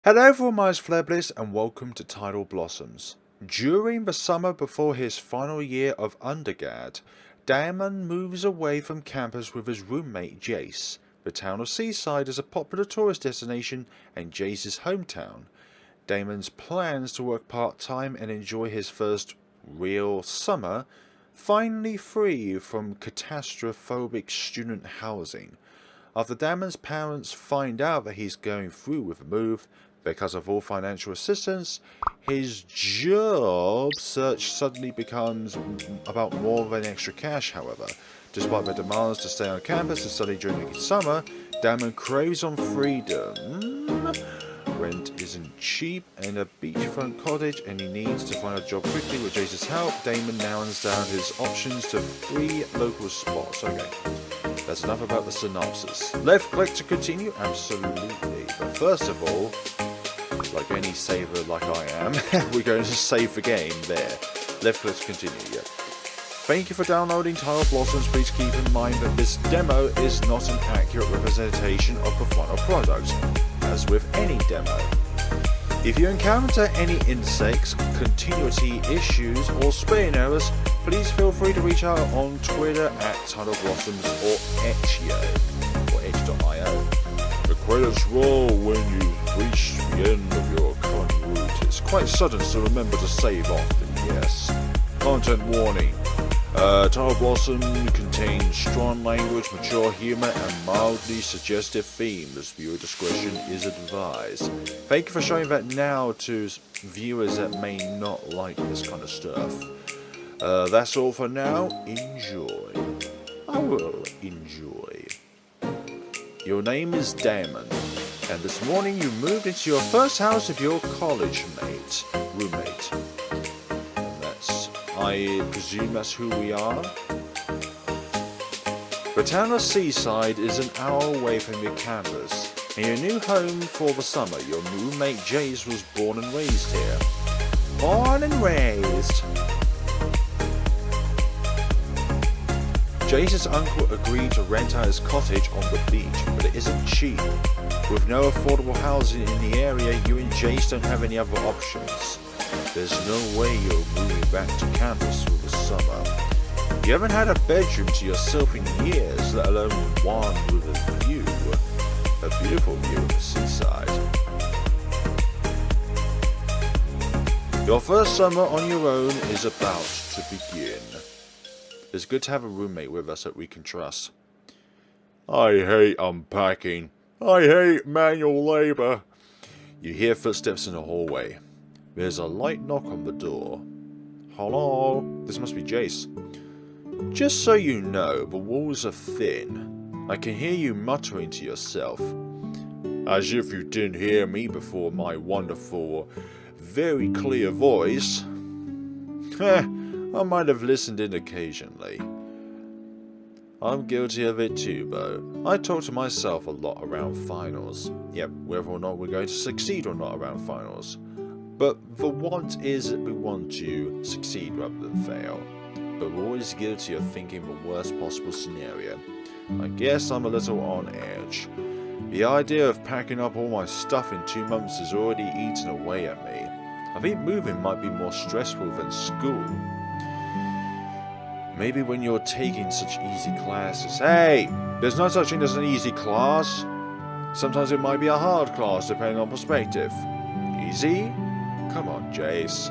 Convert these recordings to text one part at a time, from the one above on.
Hello everyone, my name is FlareBlitzed and welcome to Tidal Blossoms. During the summer before his final year of undergrad, Damon moves away from campus with his roommate Jace. The town of Seaside is a popular tourist destination and Jace's hometown. Damon's plans to work part-time and enjoy his first real summer, finally free from catastrophic student housing. After Damon's parents find out that he's going through with the move, because of all financial assistance, his job search suddenly becomes about more than extra cash, however. Despite the demands to stay on campus and study during the summer, Damon craves on freedom. Rent isn't cheap in a beachfront cottage and he needs to find a job quickly. With Jace's help, Damon narrows down his options to 3 local spots. Okay, that's enough about the synopsis. Left click to continue? Absolutely. But first of all, like any saver like I am, we're going to save the game there. Left click to continue, yeah. Thank you for downloading Tidal Blossoms. Please keep in mind that this demo is not an accurate representation of the final product, as with any demo. If you encounter any insects, continuity issues, or spelling errors, please feel free to reach out on Twitter at Tidal Blossoms or Itch.io or Itch.io. The credits roll when you reach the end of your current route. It's quite sudden, so remember to save often, yes. Content warning. Tidal Blossom contains strong language, mature humor, and mildly suggestive themes. Viewer discretion is advised. Thank you for showing that now to viewers that may not like this kind of stuff. That's all for now. Enjoy. I will enjoy. Your name is Damon, and this morning you moved into your first house with your college roommate. I presume that's who we are. The town of Seaside is an hour away from your campus, and your new home for the summer. Your roommate Jace was born and raised here. Born and raised. Jace's uncle agreed to rent out his cottage on the beach, but it isn't cheap. With no affordable housing in the area, you and Jace don't have any other options. There's no way you're moving back to campus for the summer. You haven't had a bedroom to yourself in years, let alone one with a view. A beautiful view of the seaside. Your first summer on your own is about to begin. It's good to have a roommate with us that we can trust. I hate unpacking. I hate manual labor. You hear footsteps in the hallway. There's a light knock on the door. Hello? This must be Jace. Just so you know, the walls are thin. I can hear you muttering to yourself. As if you didn't hear me before my wonderful, very clear voice. I might have listened in occasionally. I'm guilty of it too, though. I talk to myself a lot around finals. Yep, whether or not we're going to succeed or not around finals. But the want is that we want to succeed rather than fail. But we're always guilty of thinking the worst possible scenario. I guess I'm a little on edge. The idea of packing up all my stuff in 2 months has already eaten away at me. I think moving might be more stressful than school. Maybe when you're taking such easy classes. Hey! There's no such thing as an easy class. Sometimes it might be a hard class depending on perspective. Easy? Come on, Jace.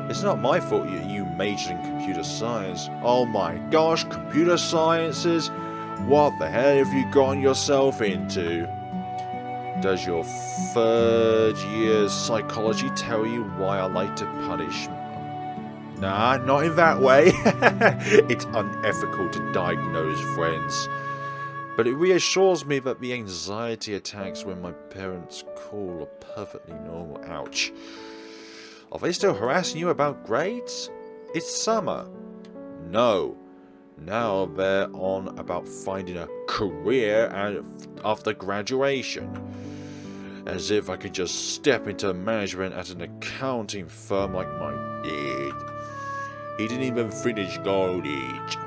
It's not my fault you majored in computer science. Oh my gosh, computer sciences? What the hell have you gotten yourself into? Does your 3rd year's psychology tell you why I like to punish? Nah, not in that way. It's unethical to diagnose friends. But it reassures me that the anxiety attacks when my parents call are perfectly normal. Ouch. Are they still harassing you about grades? It's summer. No. Now they're on about finding a career after graduation. As if I could just step into management at an accounting firm like my dad. He didn't even finish college.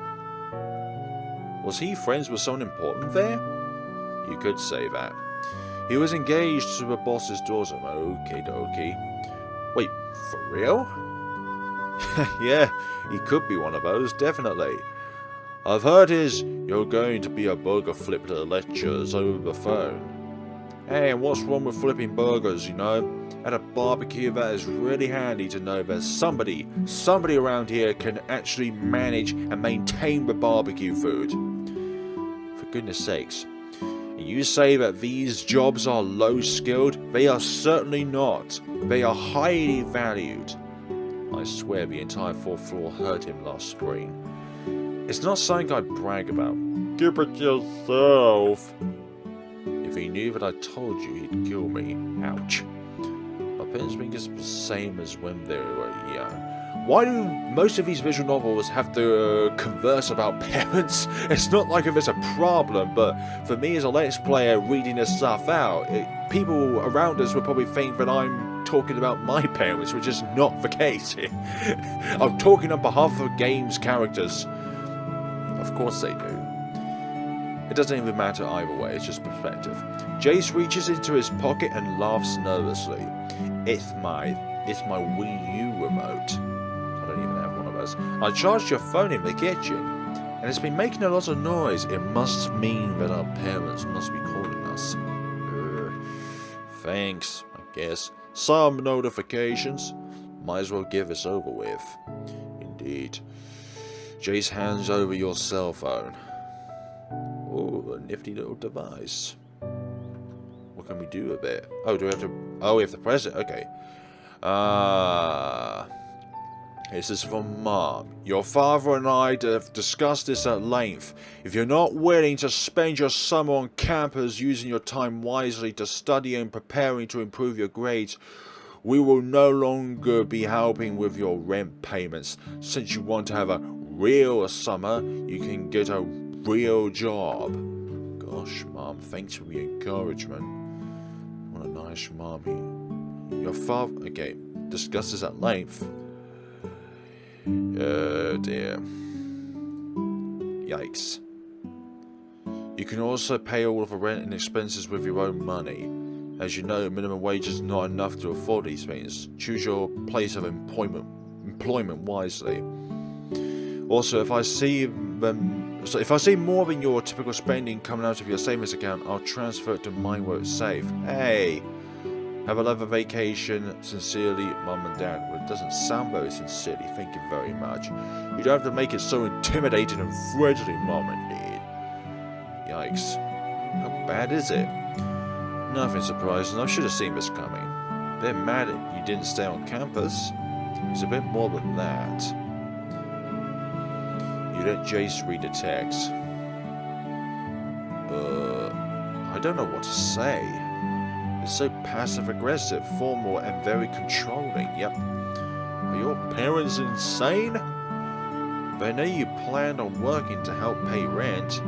Was he friends with someone important there? You could say that. He was engaged to the boss's daughter. Okie dokie. Wait, for real? Yeah, he could be one of those, definitely. I've heard you're going to be a burger flipper lectures over the phone. Hey, and what's wrong with flipping burgers, you know? At a barbecue, that is really handy to know that somebody around here can actually manage and maintain the barbecue food. For goodness sakes. You say that these jobs are low-skilled? They are certainly not. They are highly valued. I swear the entire 4th floor heard him last spring. It's not something I'd brag about. Keep it yourself. If he knew that I told you, he'd kill me. Ouch. My parents think it's the same as when they were young. Why do most of these visual novels have to converse about parents? It's not like if it's a problem, but for me as a Let's Player reading this stuff out, people around us would probably think that I'm talking about my parents, which is not the case here. I'm talking on behalf of the game's characters. Of course they do. It doesn't even matter either way, it's just perspective. Jace reaches into his pocket and laughs nervously. It's my Wii U remote. I don't even have one of those. I charged your phone in the kitchen, and it's been making a lot of noise. It must mean that our parents must be calling us. Thanks, I guess. Some notifications. Might as well get this over with. Indeed. Jace hands over your cell phone. Oh, a nifty little device. What can we do with it? Oh, do we have to... Oh, we have to press it. Okay. This is from Mom. Your father and I have discussed this at length. If you're not willing to spend your summer on campus using your time wisely to study and preparing to improve your grades, we will no longer be helping with your rent payments. Since you want to have a real summer, you can get a real job. Gosh, Mom, thanks for the encouragement. What a nice mom. Your father... Okay, discuss this at length. Oh dear. Yikes. You can also pay all of the rent and expenses with your own money. As you know, minimum wage is not enough to afford these things. Choose your place of employment wisely. Also, if I see more than your typical spending coming out of your savings account, I'll transfer it to mine where it's safe. Hey! Have a lovely vacation. Sincerely, Mum and Dad. Well, it doesn't sound very sincerely. Thank you very much. You don't have to make it so intimidating and threatening, Mum, indeed. Yikes. How bad is it? Nothing surprising. I should have seen this coming. They're mad at you didn't stay on campus. It's a bit more than that. You let Jace read the text. I don't know what to say. It's so passive-aggressive, formal, and very controlling. Yep. Are your parents insane? They know you planned on working to help pay rent.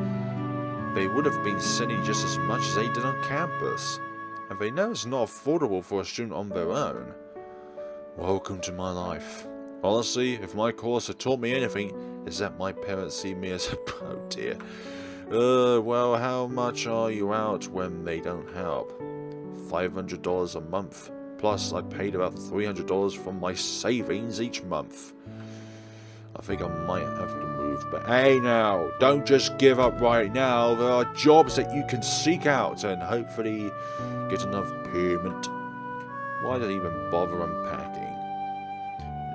They would have been sending just as much as they did on campus. And they know it's not affordable for a student on their own. Welcome to my life. Honestly, if my course had taught me anything, is that my parents see me as a... Oh dear. Well, how much are you out when they don't help? $500 a month. Plus, I paid about $300 from my savings each month. I think I might have to move back. Hey now, don't just give up right now. There are jobs that you can seek out and hopefully get enough payment. Why did I even bother unpacking?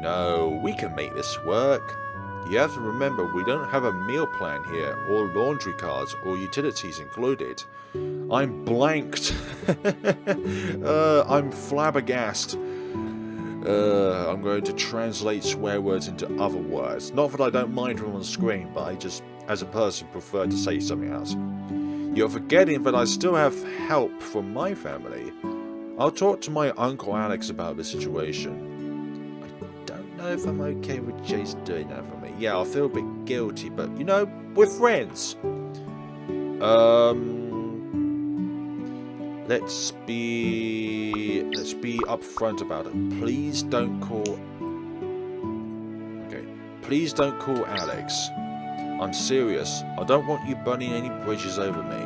No, we can make this work. You have to remember, we don't have a meal plan here, or laundry cards, or utilities included. I'm blanked. I'm flabbergasted. I'm going to translate swear words into other words. Not that I don't mind them on the screen, but I just, as a person, prefer to say something else. You're forgetting that I still have help from my family. I'll talk to my Uncle Alex about the situation. I don't know if I'm okay with Jace doing that for me. Yeah, I'll feel a bit guilty, but, you know, we're friends. Let's be upfront about it. Please don't call... Okay. Please don't call Alex. I'm serious. I don't want you burning any bridges over me.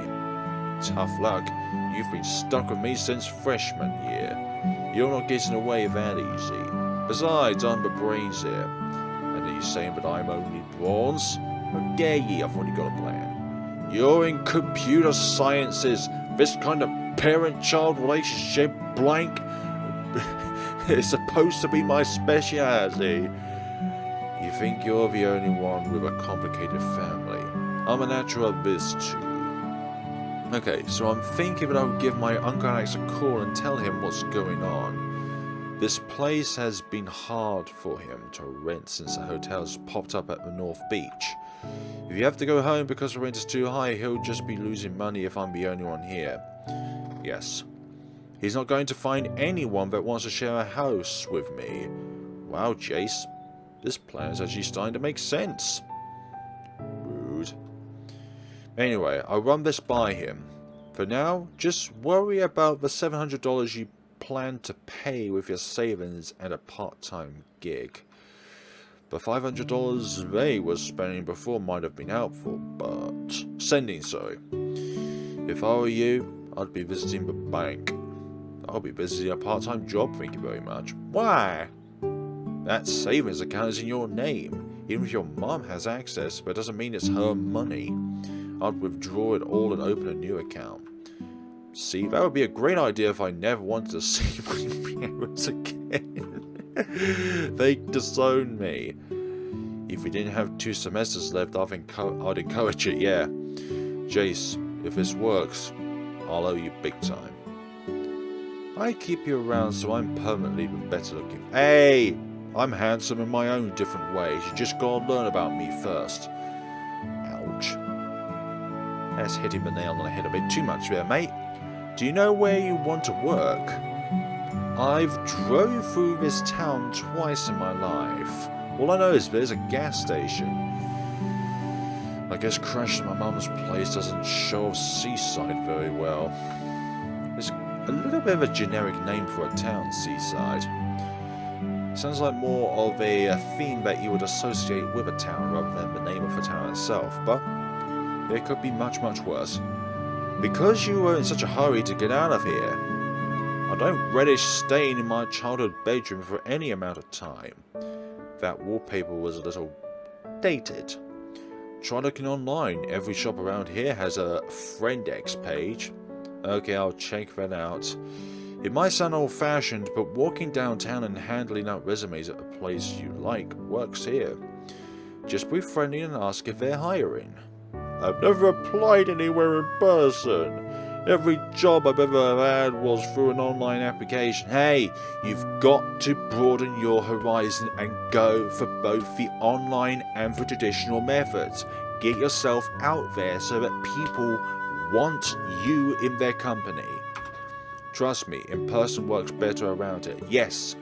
tough luck. You've been stuck with me since freshman year. You're not getting away that easy. Besides, I'm the brains here. And are you saying that I'm only bronze? How dare ye, I've already got a plan. You're in computer sciences. This kind of parent-child relationship blank is supposed to be my speciality. You think you're the only one with a complicated family. I'm a natural at this too. Okay, so I'm thinking that I would give my Uncle Alex a call and tell him what's going on. This place has been hard for him to rent since the hotel's popped up at the North Beach. If you have to go home because the rent is too high, he'll just be losing money if I'm the only one here. Yes. He's not going to find anyone that wants to share a house with me. Wow, Jace. This plan is actually starting to make sense. Rude. Anyway, I'll run this by him. For now, just worry about the $700 you plan to pay with your savings and a part-time gig. The $500 they were spending before might have been helpful, but... Sending, sorry. If I were you, I'd be visiting the bank. I'll be visiting a part-time job, thank you very much. Why? That savings account is in your name. Even if your mom has access, that doesn't mean it's her money. I'd withdraw it all and open a new account. See, that would be a great idea if I never wanted to see my parents again. They disowned me. If we didn't have 2 semesters left, I'd encourage it, yeah. Jace, if this works, I'll owe you big time. I keep you around so I'm permanently better looking. Hey! I'm handsome in my own different ways. You just gotta learn about me first. Ouch. That's hitting the nail on the head a bit too much there, mate. Do you know where you want to work? I've drove through this town twice in my life. All I know is there's a gas station. I guess crashing my mum's place doesn't show off Seaside very well. It's a little bit of a generic name for a town, Seaside. Sounds like more of a theme that you would associate with a town rather than the name of the town itself, but it could be much, much worse. Because you were in such a hurry to get out of here, I don't relish staying in my childhood bedroom for any amount of time. That wallpaper was a little dated. Try looking online. Every shop around here has a Friendex page. Okay, I'll check that out. It might sound old-fashioned, but walking downtown and handing out resumes at a place you like works here. Just be friendly and ask if they're hiring. I've never applied anywhere in person. Every job I've ever had was through an online application. Hey, you've got to broaden your horizon and go for both the online and the traditional methods. Get yourself out there so that people want you in their company. Trust me, in person works better around it. Yes,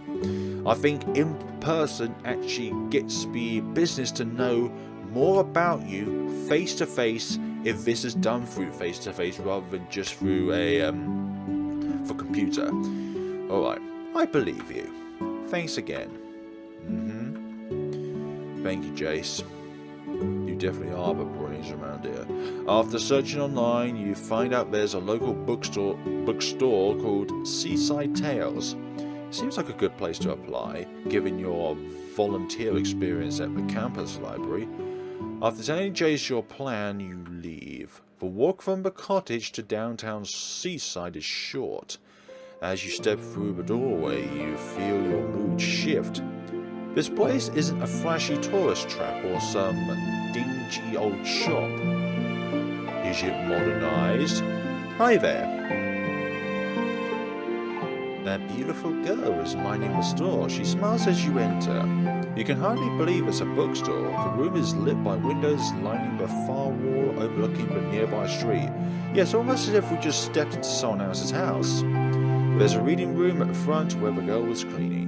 I think in person actually gets the business to know more about you face to face if this is done through face to face rather than just through a for computer. Alright, I believe you. Thanks again. Thank you, Jace. You definitely are the brains around here. After searching online, you find out there's a local bookstore called Seaside Tales. Seems like a good place to apply, given your volunteer experience at the campus library. After telling Jace your plan, you leave. The walk from the cottage to downtown Seaside is short. As you step through the doorway, you feel your mood shift. This place isn't a flashy tourist trap or some dingy old shop. Is it modernized? Hi there. That beautiful girl is minding the store. She smiles as you enter. You can hardly believe it's a bookstore. The room is lit by windows lining the far wall overlooking the nearby street. Yes, almost as if we just stepped into someone else's house. There's a reading room at the front where the girl was cleaning.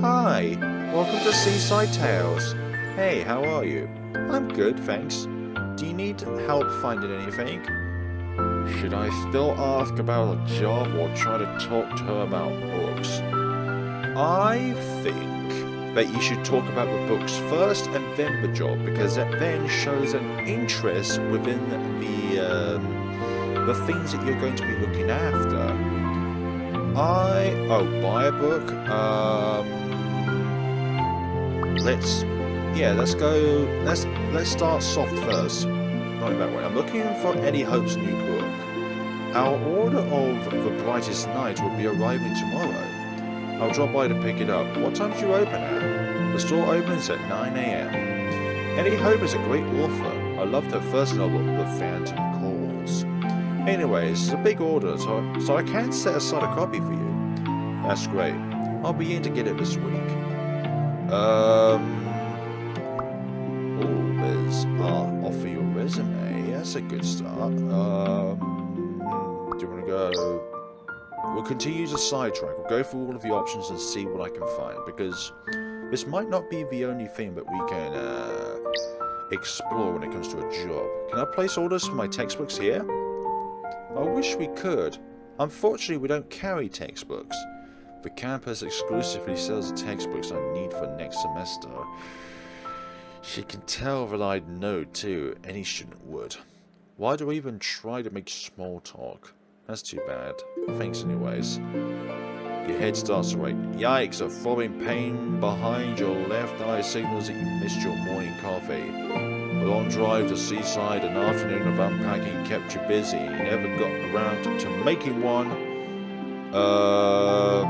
Hi, welcome to Seaside Tales. Hey, how are you? I'm good, thanks. Do you need help finding anything? Should I still ask about a job or try to talk to her about books? I think that you should talk about the books first and then the job, because that then shows an interest within the things that you're going to be looking after. Buy a book. Let's start soft first. Going that way. I'm looking for Eddie Hope's new book. Our order of The Brightest Night will be arriving tomorrow. I'll drop by to pick it up. What time do you open at? The store opens at 9 AM. Eddie Hope is a great author. I loved her first novel, The Phantom Calls. Anyways, it's a big order, so I can't set aside a copy for you. That's great. I'll be in to get it this week. There's off for your resume. That's a good start. Do you want to go? We'll continue to sidetrack. We'll go through all of the options and see what I can find, because this might not be the only thing that we can explore when it comes to a job. Can I place orders for my textbooks here? I wish we could. Unfortunately, we don't carry textbooks. The campus exclusively sells the textbooks I need for next semester. She can tell that I'd know too. Any student would. Why do I even try to make small talk? That's too bad. Thanks anyways. Your head starts to ache. Yikes, a throbbing pain behind your left eye signals that you missed your morning coffee. A long drive to Seaside, an afternoon of unpacking kept you busy. You never got around to making one. Okay.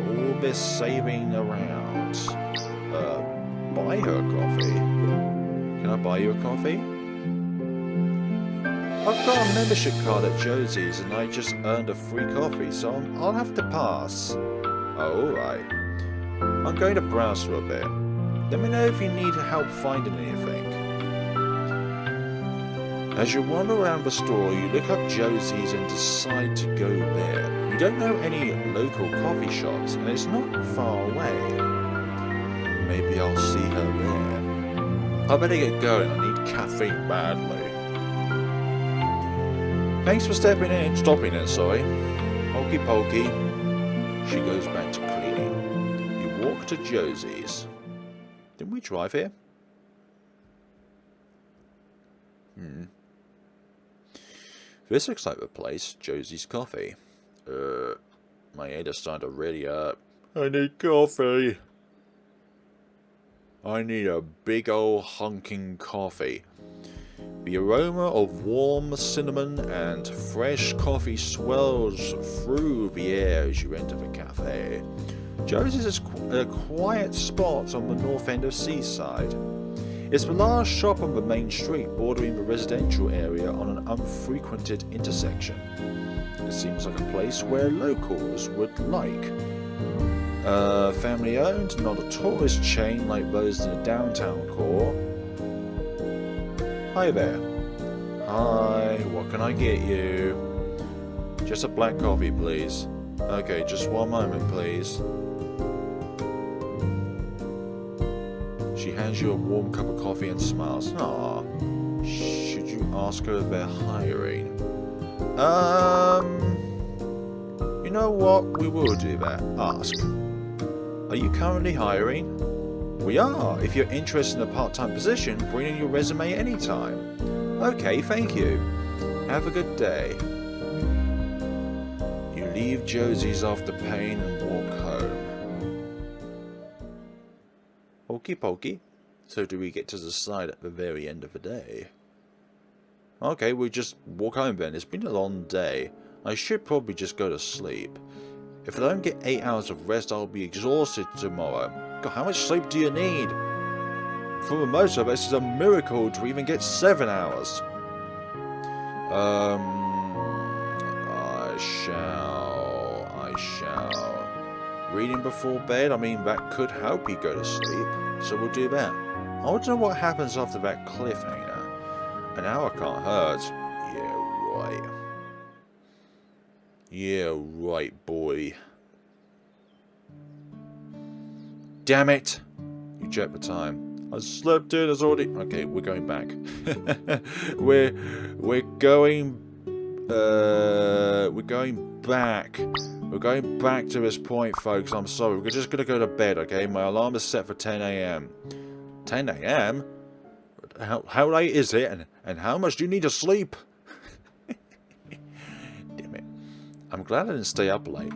All this saving around. Buy her coffee. Can I buy you a coffee? I've got a membership card at Josie's and I just earned a free coffee, so I'll have to pass. Oh, alright. I'm going to browse for a bit. Let me know if you need help finding anything. As you wander around the store, you look up Josie's and decide to go there. You don't know any local coffee shops and it's not far away. Maybe I'll see her there. I better get going, I need caffeine badly. Thanks for stopping in, sorry. Hokey pokey. She goes back to cleaning. You walk to Josie's. Didn't we drive here? This looks like the place. Josie's Coffee. My head is starting to really hurt. I need coffee. I need a big old hunking coffee. The aroma of warm cinnamon and fresh coffee swells through the air as you enter the cafe. Josie's is a quiet spot on the north end of Seaside. It's the last shop on the main street bordering the residential area on an unfrequented intersection. It seems like a place where locals would like. Family owned, not a tourist chain like those in the downtown core. Hi there. Hi, what can I get you? Just a black coffee, please. Okay, just one moment, please. She hands you a warm cup of coffee and smiles. Ah, should you ask her if they're hiring? You know what? We will do that. Ask. Are you currently hiring? We are. If you're interested in a part-time position, bring in your resume anytime. Okay, thank you. Have a good day. You leave Josie's after pain and walk home. Okey pokey. So do we get to decide at the very end of the day? Okay, we just walk home then. It's been a long day. I should probably just go to sleep. If I don't get 8 hours of rest, I'll be exhausted tomorrow. God, how much sleep do you need? For the most of us, it's a miracle to even get 7 hours. I shall. Reading before bed, I mean, that could help you go to sleep. So we'll do that. I want to know what happens after that cliffhanger. An hour can't hurt. Yeah, right. Yeah, right, boy. Damn it! You check the time. I slept in, it's already... Okay, we're going back. we're going We're going back. We're going back to this point, folks. I'm sorry. We're just gonna go to bed, okay? My alarm is set for 10 a.m. 10 a.m.? How late is it? And how much do you need to sleep? Damn it. I'm glad I didn't stay up late.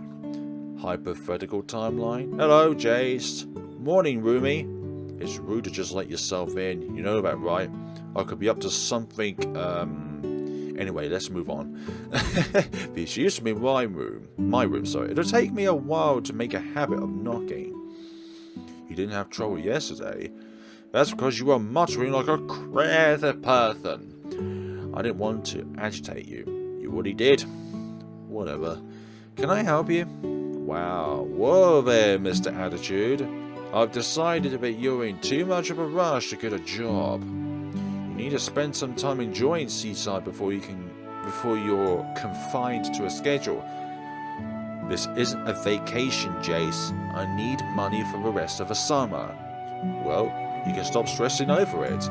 Hypothetical timeline. Hello, Jace. Morning, roomie. It's rude to just let yourself in. You know that, right? I could be up to something, Anyway, let's move on. This used to be my room, sorry. It'll take me a while to make a habit of knocking. You didn't have trouble yesterday. That's because you were muttering like a crazy person. I didn't want to agitate you. You already did. Whatever. Can I help you? Wow. Whoa there, Mr. Attitude. I've decided that you're in too much of a rush to get a job. You need to spend some time enjoying Seaside before you're confined to a schedule. This isn't a vacation, Jace. I need money for the rest of the summer. Well, you can stop stressing over it.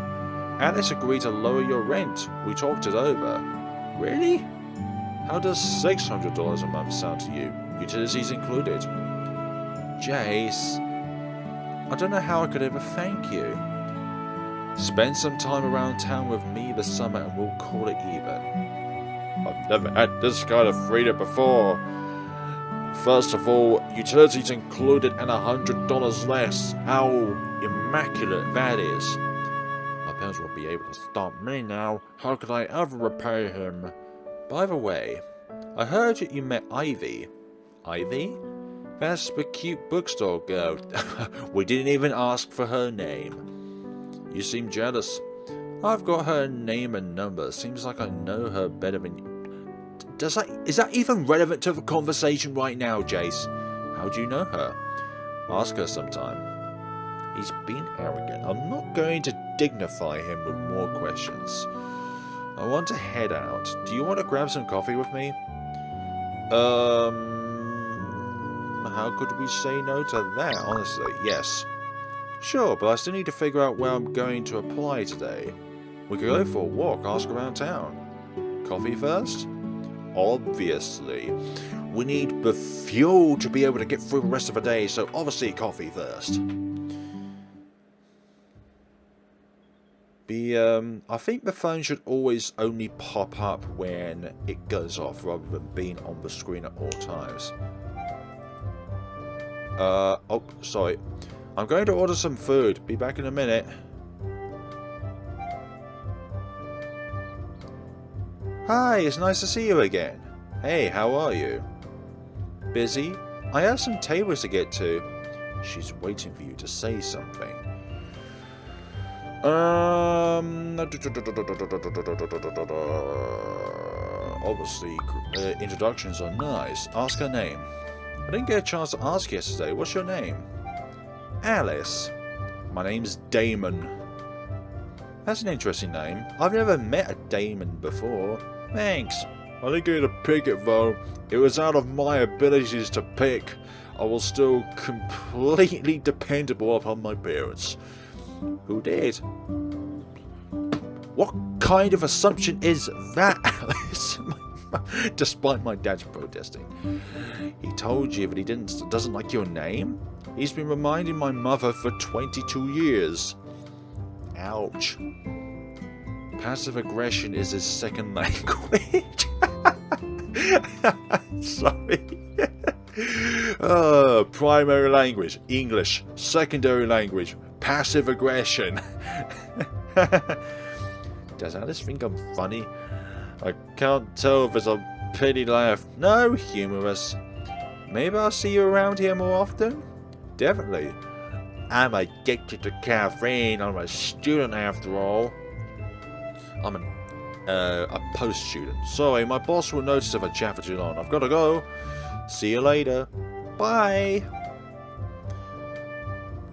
Alice agreed to lower your rent. We talked it over. Really? How does $600 a month sound to you? Utilities included. Jace, I don't know how I could ever thank you. Spend some time around town with me this summer and we'll call it even. I've never had this kind of freedom before. First of all, utilities included and $100 less. How immaculate that is. My parents won't be able to stop me now. How could I ever repay him? By the way, I heard that you met Ivy. Ivy? That's the cute bookstore girl. We didn't even ask for her name. You seem jealous. I've got her name and number. Seems like I know her better than you. Is that even relevant to the conversation right now, Jace? How do you know her? Ask her sometime. He's been arrogant. I'm not going to dignify him with more questions. I want to head out. Do you want to grab some coffee with me? How could we say no to that, honestly? Yes. Sure, but I still need to figure out where I'm going to apply today. We could go for a walk, ask around town. Coffee first? Obviously. We need the fuel to be able to get through the rest of the day, so obviously coffee first. I think the phone should always only pop up when it goes off, rather than being on the screen at all times. Oh, sorry. I'm going to order some food. Be back in a minute. Hi, it's nice to see you again. Hey, how are you? Busy? I have some tables to get to. She's waiting for you to say something. Obviously, introductions are nice. Ask her name. I didn't get a chance to ask yesterday. What's your name? Alice. My name's Damon. That's an interesting name. I've never met a Damon before. Thanks. I didn't get to pick it though. It was out of my abilities to pick. I was still completely dependable upon my parents. Who did? What kind of assumption is that, Alice? Despite my dad's protesting. He told you that he doesn't like your name? He's been reminding my mother for 22 years. Ouch. Passive aggression is his second language. Sorry. Primary language, English. Secondary language, passive aggression. Does Alice think I'm funny? I can't tell if it's a pity laugh. No, humorous. Maybe I'll see you around here more often? Definitely. I'm addicted to caffeine. I'm a student after all. I'm a post-student. Sorry, my boss will notice if I chat for too long. I've got to go. See you later. Bye.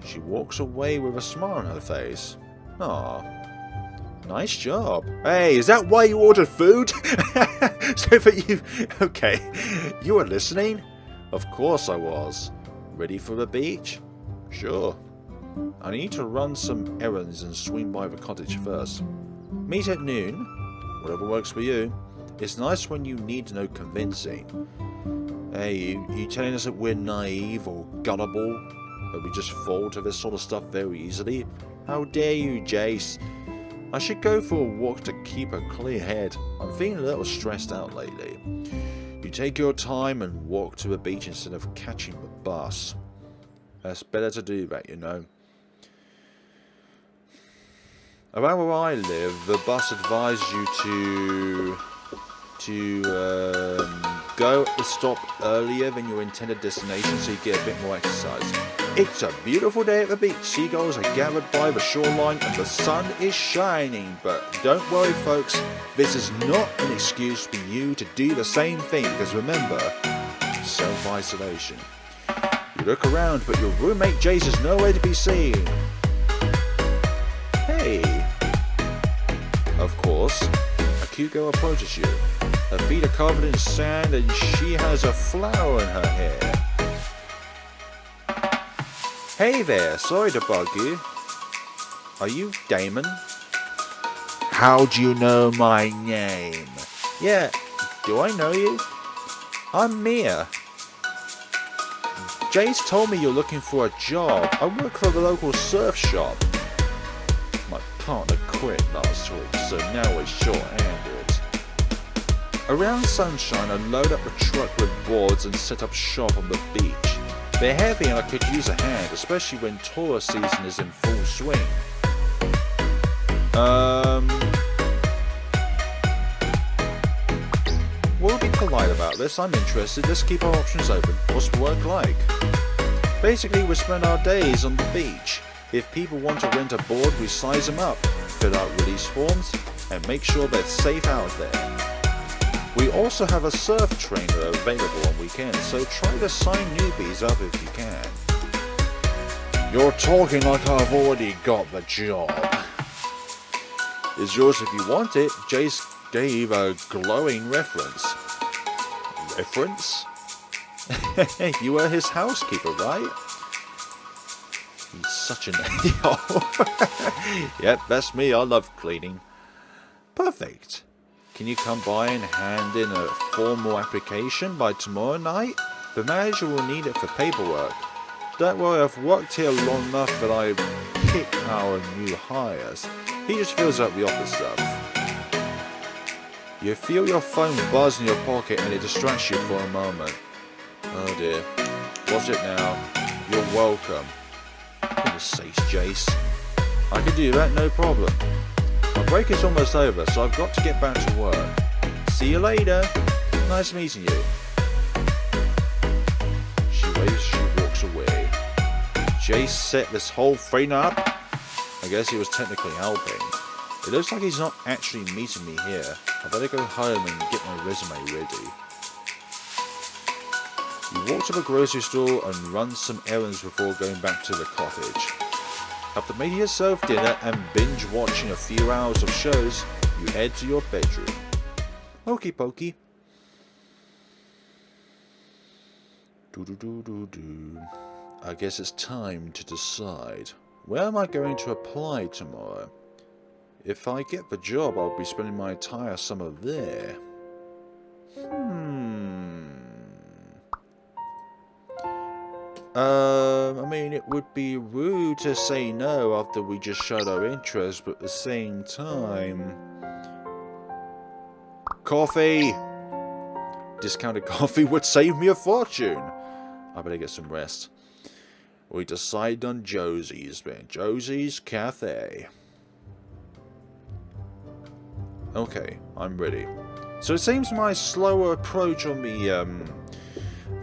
She walks away with a smile on her face. Aw. Nice job. Hey, is that why you ordered food? So that you... Okay. You were listening? Of course I was. Ready for the beach? Sure. I need to run some errands and swing by the cottage first. Meet at noon. Whatever works for you. It's nice when you need no convincing. Hey, you telling us that we're naive or gullible? That we just fall to this sort of stuff very easily? How dare you, Jace? I should go for a walk to keep a clear head. I'm feeling a little stressed out lately. You take your time and walk to the beach instead of catching the bus. It's better to do that, you know. Around where I live, the bus advises you to go at the stop earlier than your intended destination so you get a bit more exercise. It's a beautiful day at the beach. Seagulls are gathered by the shoreline and the sun is shining. But don't worry, folks, this is not an excuse for you to do the same thing, because remember, self-isolation. You look around, but your roommate Jace is nowhere to be seen. Hey! Of course, a cute girl approaches you. Her feet are covered in sand and she has a flower in her hair. Hey there, sorry to bug you. Are you Damon? How do you know my name? Yeah, do I know you? I'm Mia. Jace told me you're looking for a job. I work for the local surf shop. My partner quit last week, so now we're short-handed. Around sunshine, I load up the truck with boards and set up shop on the beach. They're heavy and I could use a hand, especially when tourist season is in full swing. We'll be polite about this. I'm interested. Let's keep our options open. What's the work like? Basically, we spend our days on the beach. If people want to rent a board, we size them up, fill out release forms, and make sure they're safe out there. We also have a surf trainer available on weekends, so try to sign newbies up if you can. You're talking like I've already got the job. It's yours if you want it. Jace gave a glowing reference. Reference? You were his housekeeper, right? He's such an a-hole. Yep, that's me. I love cleaning. Perfect. Can you come by and hand in a formal application by tomorrow night? The manager will need it for paperwork. Don't worry, I've worked here long enough that I pick our new hires. He just fills up the office stuff. You feel your phone buzz in your pocket and it distracts you for a moment. Oh dear. Watch it now. You're welcome. Goodness sakes, Jace. I can do that, no problem. My break is almost over, so I've got to get back to work. See you later. Nice meeting you. She waves, she walks away. Jace set this whole thing up. I guess he was technically helping. It looks like he's not actually meeting me here. I better go home and get my resume ready. You walk to the grocery store and run some errands before going back to the cottage. After making yourself dinner and binge watching a few hours of shows, you head to your bedroom. Okie pokey. I guess it's time to decide. Where am I going to apply tomorrow? If I get the job, I'll be spending my entire summer there. I mean, it would be rude to say no after we just showed our interest, but at the same time... Coffee! Discounted coffee would save me a fortune! I better get some rest. We decided on Josie's then. Josie's Cafe. Okay, I'm ready. So it seems my slower approach on the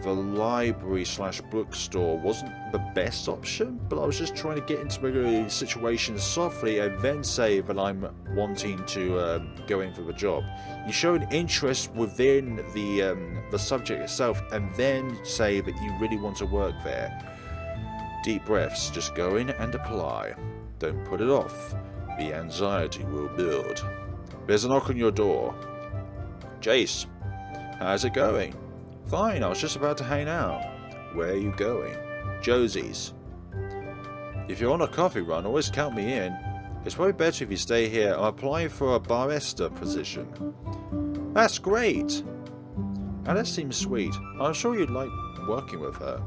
library slash bookstore wasn't the best option, but I was just trying to get into the situation softly and then say that I'm wanting to go in for the job. You show an interest within the subject itself and then say that you really want to work there. Deep breaths, just go in and apply. Don't put it off. The anxiety will build. There's a knock on your door. Jace, how's it going? Fine, I was just about to hang out. Where are you going? Josie's. If you're on a coffee run, always count me in. It's probably better if you stay here. I'm applying for a barista position. That's great! Alice seems sweet. I'm sure you'd like working with her.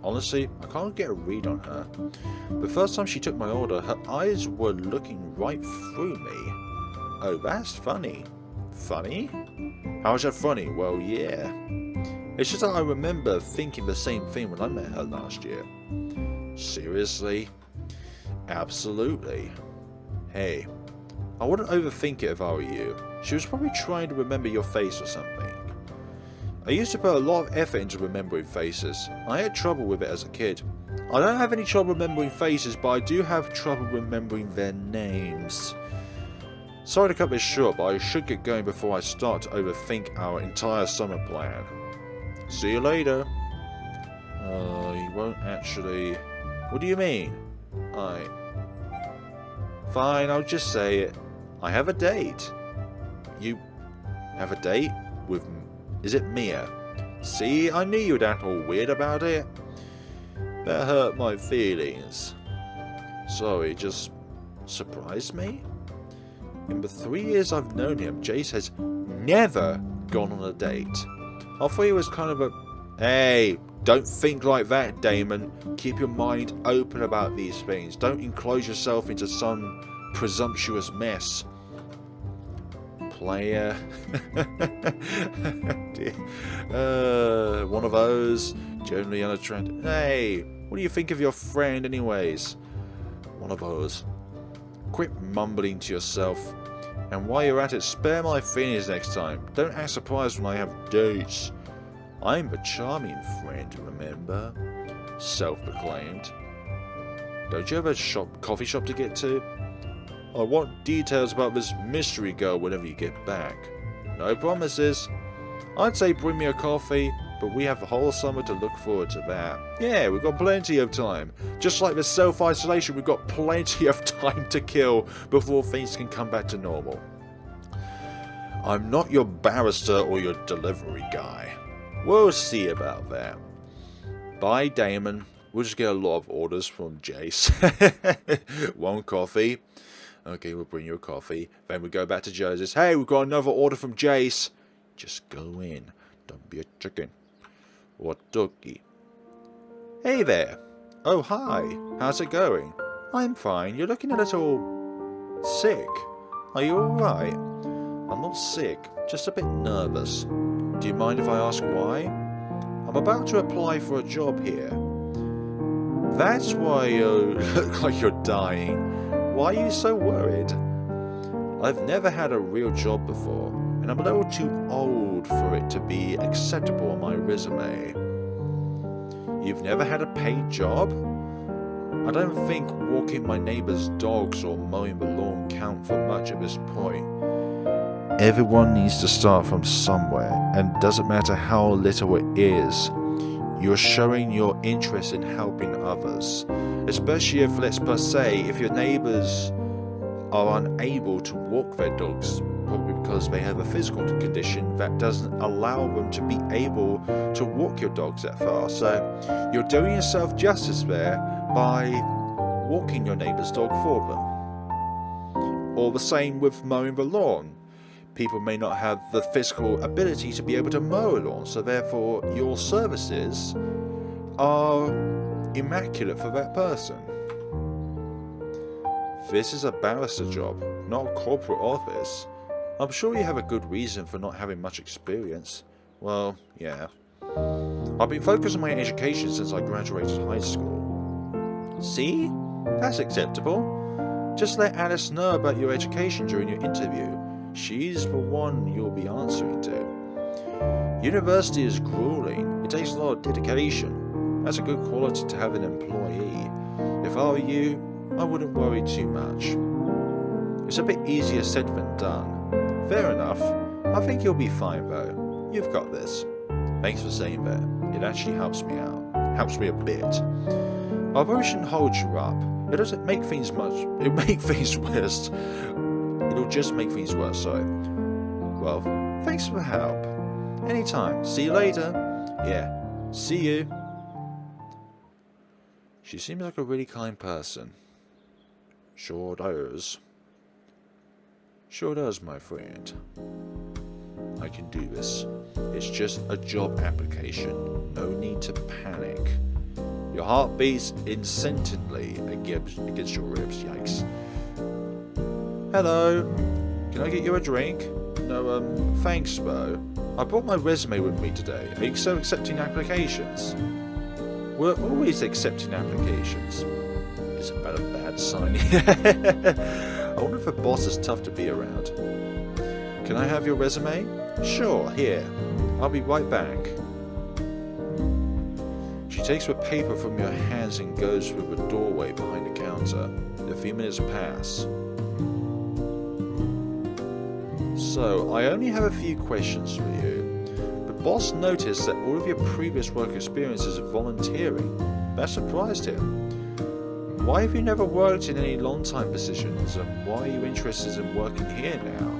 Honestly, I can't get a read on her. The first time she took my order, her eyes were looking right through me. Oh, that's funny. Funny? How's that funny? Well, yeah. It's just that I remember thinking the same thing when I met her last year. Seriously? Absolutely. Hey, I wouldn't overthink it if I were you. She was probably trying to remember your face or something. I used to put a lot of effort into remembering faces. I had trouble with it as a kid. I don't have any trouble remembering faces, but I do have trouble remembering their names. Sorry to cut this short, but I should get going before I start to overthink our entire summer plan. See you later. You won't actually... What do you mean? Fine, I'll just say it. I have a date. You have a date? With... Is it Mia? See, I knew you'd act all weird about it. That hurt my feelings. Sorry, just surprised me? In the 3 years I've known him, Jace has never gone on a date. I thought he was kind of a... Hey, don't think like that, Damon. Keep your mind open about these things. Don't enclose yourself into some presumptuous mess. Player. One of those. Generally unattractive. Hey, what do you think of your friend anyways? One of those. Quit mumbling to yourself. And while you're at it, spare my feelings next time. Don't act surprised when I have dates. I'm the charming friend, remember? Self-proclaimed. Don't you have a coffee shop to get to? I want details about this mystery girl whenever you get back. No promises. I'd say bring me a coffee, but we have the whole summer to look forward to that. Yeah, we've got plenty of time. Just like the self-isolation, we've got plenty of time to kill before things can come back to normal. I'm not your barrister or your delivery guy. We'll see about that. Bye, Damon. We'll just get a lot of orders from Jace. One coffee. Okay, we'll bring you a coffee. Then we go back to Joseph's. Hey, we've got another order from Jace. Just go in. Don't be a chicken. What doggy? Hey there. Oh, hi. How's it going? I'm fine. You're looking a little... sick. Are you alright? I'm not sick. Just a bit nervous. Do you mind if I ask why? I'm about to apply for a job here. That's why you look like you're dying. Why are you so worried? I've never had a real job before, and I'm a little too old for it to be acceptable on my resume. You've never had a paid job? I don't think walking my neighbor's dogs or mowing the lawn count for much at this point. Everyone needs to start from somewhere, and it doesn't matter how little it is. You're showing your interest in helping others, especially if, let's per se, if your neighbors are unable to walk their dogs, probably because they have a physical condition that doesn't allow them to be able to walk your dogs that far. So you're doing yourself justice there by walking your neighbor's dog for them. Or the same with mowing the lawn. People may not have the physical ability to be able to mow a lawn, so therefore your services are immaculate for that person. This is a barrister job, not a corporate office. I'm sure you have a good reason for not having much experience. Well, yeah. I've been focused on my education since I graduated high school. See? That's acceptable. Just let Alice know about your education during your interview. She's the one you'll be answering to. University is grueling. It takes a lot of dedication. That's a good quality to have an employee. If I were you, I wouldn't worry too much. It's a bit easier said than done. Fair enough. I think you'll be fine though. You've got this. Thanks for saying that. It actually helps me out. Helps me a bit. I probably shouldn't hold you up. It doesn't make things much. It'll make things worse. It'll just make things worse, sorry. Well, thanks for the help. Anytime. See you later. Yeah. See you. She seems like a really kind person. Sure does. Sure does, my friend. I can do this. It's just a job application. No need to panic. Your heart beats incessantly against your ribs. Yikes. Hello. Can I get you a drink? No, thanks, Bo. I brought my resume with me today. Are you still accepting applications? We're always accepting applications. Isn't that a bad sign? I wonder if a boss is tough to be around. Can I have your resume? Sure, here. I'll be right back. She takes the paper from your hands and goes through the doorway behind the counter. A few minutes pass. So, I only have a few questions for you. The boss noticed that all of your previous work experiences are volunteering. That surprised him. Why have you never worked in any long-time positions, and why are you interested in working here now?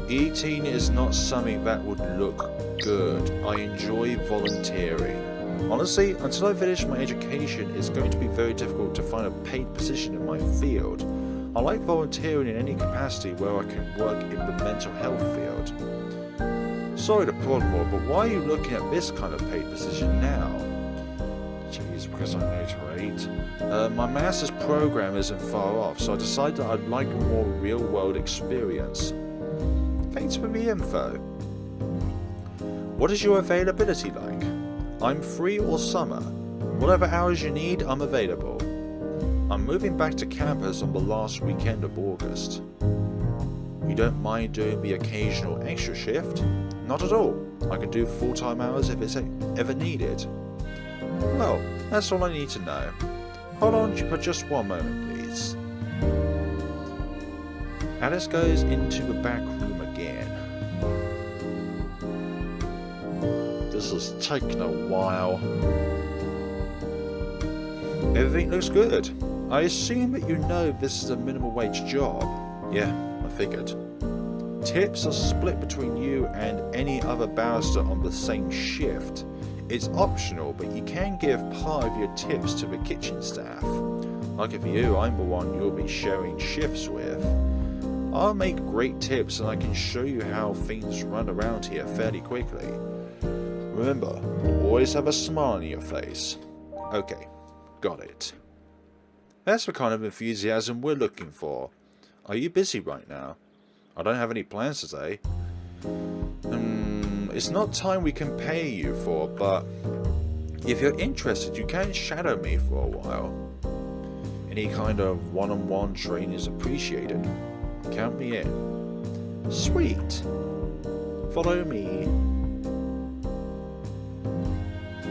Eating is not something that would look good. I enjoy volunteering. Honestly, until I finish my education, it's going to be very difficult to find a paid position in my field. I like volunteering in any capacity where I can work in the mental health field. Sorry to prod more, but why are you looking at this kind of paid position now? Jeez, because I know to eat. My master's program isn't far off, so I decided I'd like more real-world experience. Thanks for the info. What is your availability like? I'm free all summer. Whatever hours you need, I'm available. I'm moving back to campus on the last weekend of August. You don't mind doing the occasional extra shift? Not at all. I can do full-time hours if it's ever needed. Well, that's all I need to know. Hold on for just one moment, please. Alice goes into the back room again. This is taking a while. Everything looks good. I assume that you know this is a minimum wage job. Yeah, I figured. Tips are split between you and any other barrister on the same shift. It's optional, but you can give part of your tips to the kitchen staff. Lucky for you, I'm the one you'll be sharing shifts with. I'll make great tips and I can show you how things run around here fairly quickly. Remember, always have a smile on your face. Okay, got it. That's the kind of enthusiasm we're looking for. Are you busy right now? I don't have any plans today. It's not time we can pay you for, but if you're interested, you can shadow me for a while. Any kind of one-on-one training is appreciated. Count me in. Sweet. Follow me.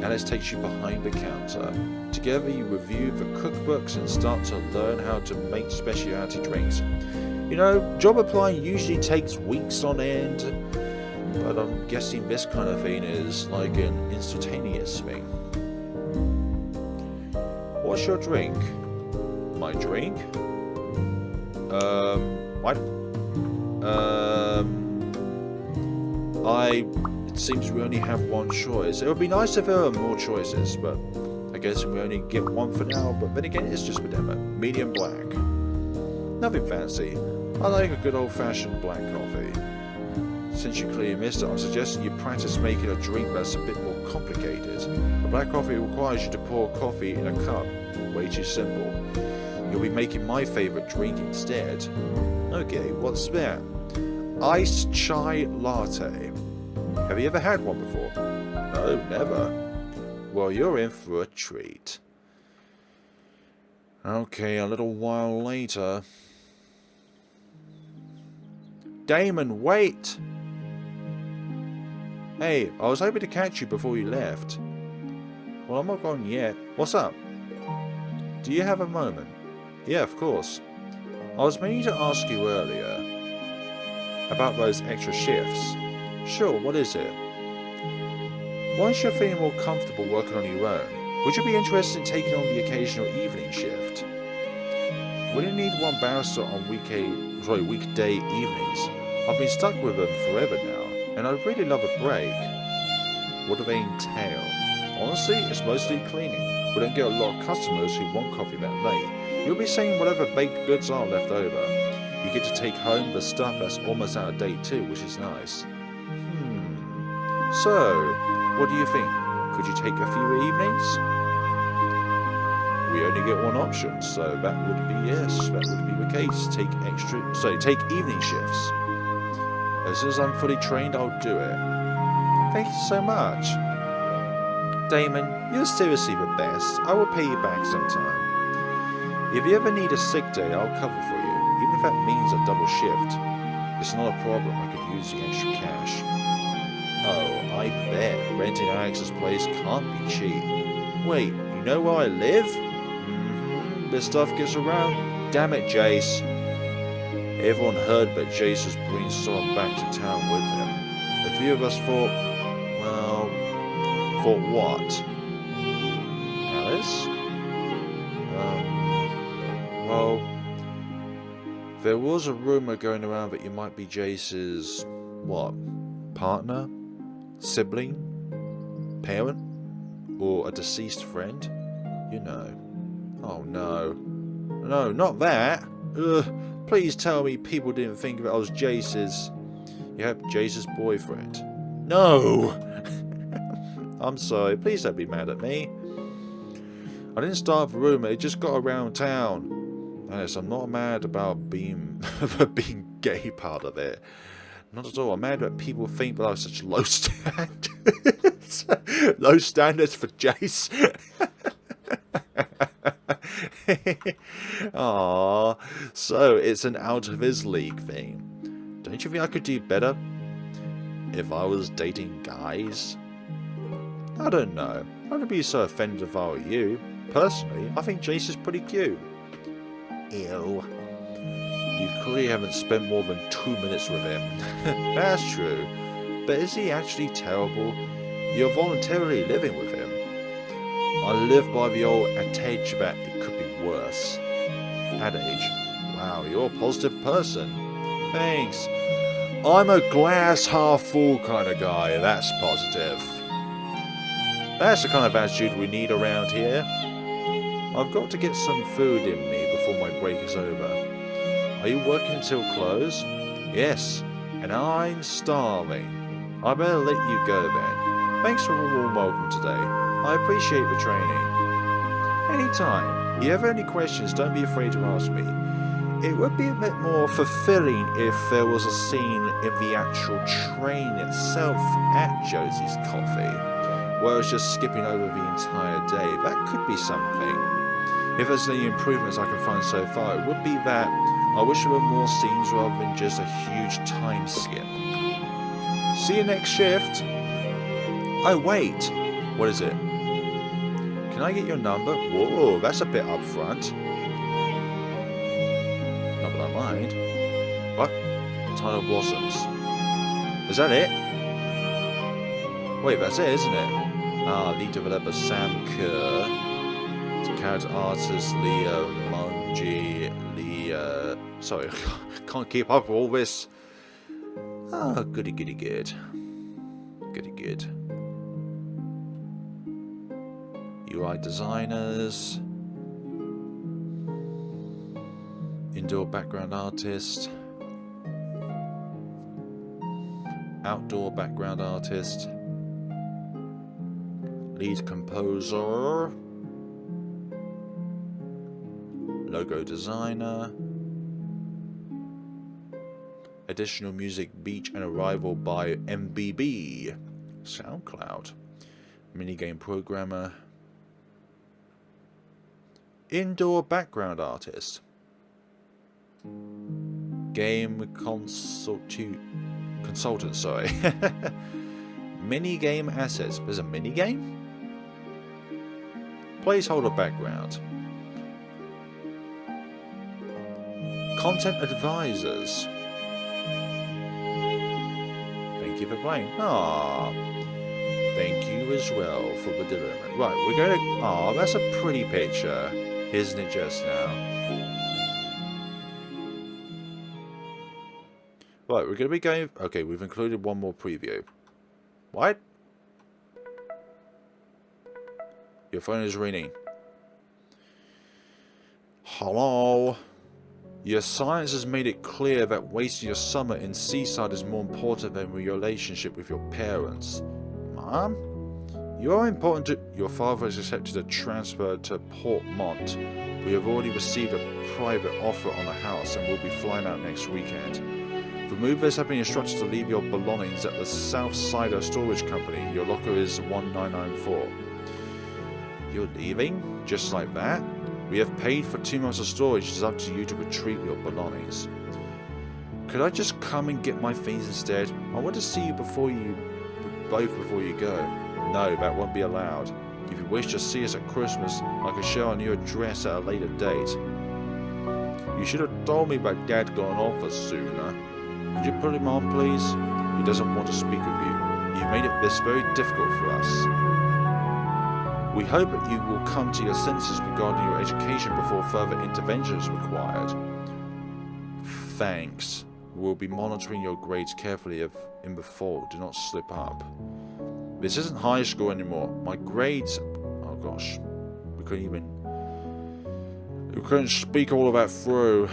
Alice takes you behind the counter. Together you review the cookbooks and start to learn how to make specialty drinks. You know, job applying usually takes weeks on end, but I'm guessing this kind of thing is like an instantaneous thing. What's your drink? My drink? What? It seems we only have one choice. It would be nice if there were more choices, but I guess we only get one for now, but then again, it's just whatever. Medium black. Nothing fancy. I like a good old-fashioned black coffee. Since you clearly missed it, I'm suggesting you practice making a drink that's a bit more complicated. A black coffee requires you to pour coffee in a cup. Way too simple. You'll be making my favourite drink instead. Okay, what's that? Iced chai latte. Have you ever had one before? No, never. Well, you're in for a treat. Okay, a little while later. Damon, wait! Hey, I was hoping to catch you before you left. Well, I'm not gone yet. What's up? Do you have a moment? Yeah, of course. I was meaning to ask you earlier about those extra shifts. Sure, what is it? Once you're feeling more comfortable working on your own, would you be interested in taking on the occasional evening shift? We don't need one barrister on weekday evenings. I've been stuck with them forever now, and I'd really love a break. What do they entail? Honestly, it's mostly cleaning. We don't get a lot of customers who want coffee that late. You'll be selling whatever baked goods are left over. You get to take home the stuff that's almost out of date too, which is nice. So, what do you think? Could you take a few evenings? We only get one option, so that would be yes, that would be the case. Take evening shifts. As soon as I'm fully trained, I'll do it. Thank you so much. Damon, you're seriously the best. I will pay you back sometime. If you ever need a sick day, I'll cover for you, even if that means a double shift. It's not a problem, I could use the extra cash. Oh, I bet renting Alex's place can't be cheap. Wait, you know where I live? This stuff gets around. Damn it, Jace. Everyone heard that Jace was bringing someone back to town with him. A few of us thought, well, thought what? Alice? Well, there was a rumor going around that you might be Jace's, what, partner? Sibling? Parent? Or a deceased friend? You know. Oh no. No, not that! Ugh, please tell me people didn't think that I was Jace's... Yep, Jace's boyfriend. No! I'm sorry, please don't be mad at me. I didn't start the rumour, it just got around town. Alice, I'm not mad about being being gay part of it. Not at all. I'm mad that people think that I have such low standards. Low standards for Jace. Aww. So it's an out of his league thing. Don't you think I could do better if I was dating guys? I don't know. I wouldn't be so offended if I were you. Personally, I think Jace is pretty cute. Ew. You clearly haven't spent more than 2 minutes with him. That's true. But is he actually terrible? You're voluntarily living with him. I live by the old adage that it could be worse. Adage? Wow, you're a positive person. Thanks. I'm a glass half full kind of guy, that's positive. That's the kind of attitude we need around here. I've got to get some food in me before my break is over. Are you working until close? Yes, and I'm starving. I better let you go then. Thanks for the warm welcome today. I appreciate the training. Anytime. If you have any questions, don't be afraid to ask me. It would be a bit more fulfilling if there was a scene in the actual train itself at Josie's Coffee, where I was just skipping over the entire day. That could be something. If there's any improvements I can find so far, it would be that I wish there were more scenes rather than just a huge time skip. See you next shift. Oh wait, what is it? Can I get your number? Whoa, that's a bit upfront. Not that I mind. What? Tidal Blossoms. Is that it? Wait, that's it, isn't it? Lead developer Sam Kerr. Character artist Leah Mungie. Sorry, I can't keep up with all this. Oh, goody goody good. Goody good. UI designers. Indoor background artist. Outdoor background artist. Lead composer. Logo designer. Additional music, beach and arrival by MBB. SoundCloud. Minigame programmer. Indoor background artist. Game consultant, sorry. Minigame assets. There's a minigame? Placeholder background. Content advisors. Thank you for playing. Ah, thank you as well for the development. Right, we're going to... Ah, that's a pretty picture, isn't it just now? Right, we're going to be going... Okay, we've included one more preview. What? Your phone is ringing. Hello? Your science has made it clear that wasting your summer in Seaside is more important than your relationship with your parents. Mom? You are important to... Your father has accepted a transfer to Portmont. We have already received a private offer on a house and will be flying out next weekend. The movers have been instructed to leave your belongings at the Southside Storage Company. Your locker is 1994. You're leaving? Just like that? We have paid for 2 months of storage. It is up to you to retrieve your belongings. Could I just come and get my things instead? I want to see you before you go. No, that won't be allowed. If you wish to see us at Christmas, I can show our new address at a later date. You should have told me about Dad going off us sooner. Could you put him on, please? He doesn't want to speak with you. You've made this very difficult for us. We hope that you will come to your senses regarding your education before further intervention is required. Thanks. We'll be monitoring your grades carefully in the fall. Do not slip up. This isn't high school anymore. My grades... Oh gosh. We couldn't speak all of that through.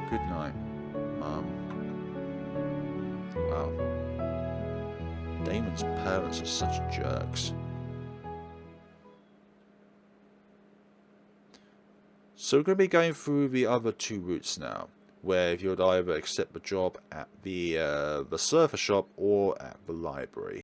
Good night, Mom. Wow. Damon's parents are such jerks. So we're going to be going through the other 2 routes now, where if you'd either accept the job at the surfer shop or at the library.